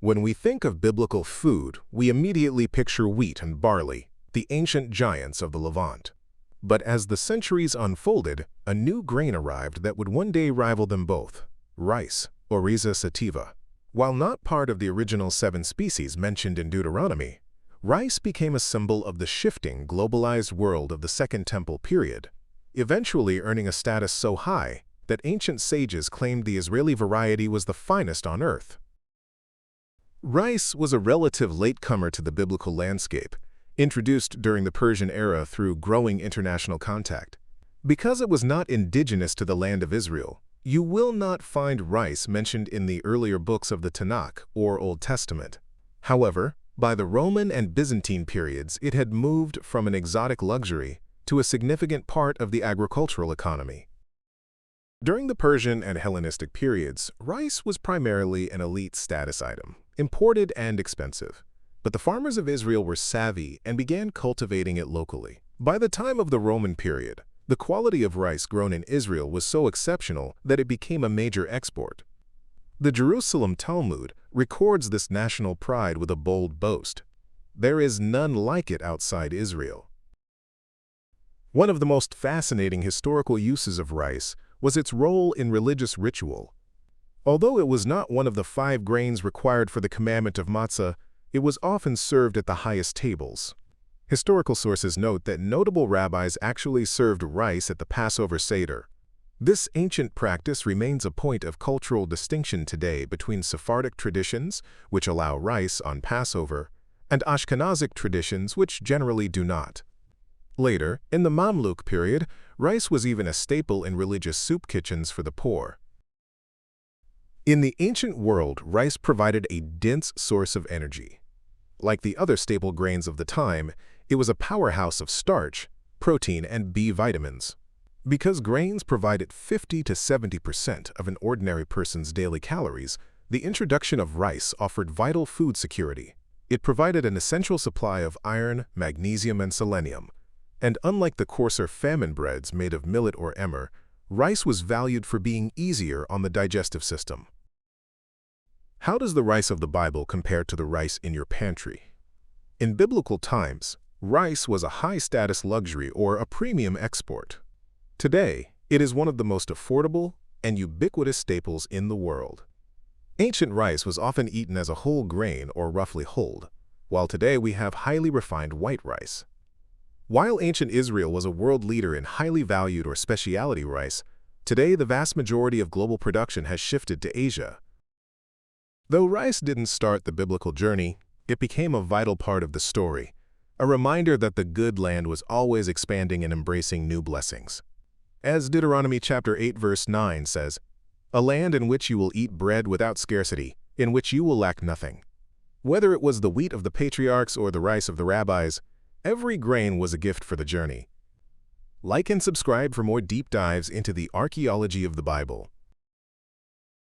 When we think of biblical food, we immediately picture wheat and barley, the ancient giants of the Levant. But as the centuries unfolded, a new grain arrived that would one day rival them both: rice, Oryza sativa. While not part of the original 7 species mentioned in Deuteronomy, rice became a symbol of the shifting, globalized world of the Second Temple period, eventually earning a status so high that ancient sages claimed the Israeli variety was the finest on earth. Rice was a relative latecomer to the biblical landscape, introduced during the Persian era through growing international contact. Because it was not indigenous to the land of Israel, you will not find rice mentioned in the earlier books of the Tanakh or Old Testament. However, by the Roman and Byzantine periods, it had moved from an exotic luxury to a significant part of the agricultural economy. During the Persian and Hellenistic periods, rice was primarily an elite status item, imported and expensive. But the farmers of Israel were savvy and began cultivating it locally. By the time of the Roman period, the quality of rice grown in Israel was so exceptional that it became a major export. The Jerusalem Talmud records this national pride with a bold boast: "There is none like it outside Israel." One of the most fascinating historical uses of rice was its role in religious ritual. Although it was not one of the 5 grains required for the commandment of matzah, it was often served at the highest tables. Historical sources note that notable rabbis actually served rice at the Passover Seder. This ancient practice remains a point of cultural distinction today between Sephardic traditions, which allow rice on Passover, and Ashkenazic traditions, which generally do not. Later, in the Mamluk period, rice was even a staple in religious soup kitchens for the poor. In the ancient world, rice provided a dense source of energy. Like the other staple grains of the time, it was a powerhouse of starch, protein, and B vitamins. Because grains provided 50 to 70% of an ordinary person's daily calories, the introduction of rice offered vital food security. It provided an essential supply of iron, magnesium, and selenium. And unlike the coarser famine breads made of millet or emmer, rice was valued for being easier on the digestive system. How does the rice of the Bible compare to the rice in your pantry? In biblical times, rice was a high-status luxury or a premium export. Today, it is one of the most affordable and ubiquitous staples in the world. Ancient rice was often eaten as a whole grain or roughly hulled, while today we have highly refined white rice. While ancient Israel was a world leader in highly valued or specialty rice, today the vast majority of global production has shifted to Asia. Though rice didn't start the biblical journey, it became a vital part of the story, a reminder that the good land was always expanding and embracing new blessings. As Deuteronomy chapter 8 verse 9 says, "A land in which you will eat bread without scarcity, in which you will lack nothing." Whether it was the wheat of the patriarchs or the rice of the rabbis, every grain was a gift for the journey. Like and subscribe for more deep dives into the archaeology of the Bible.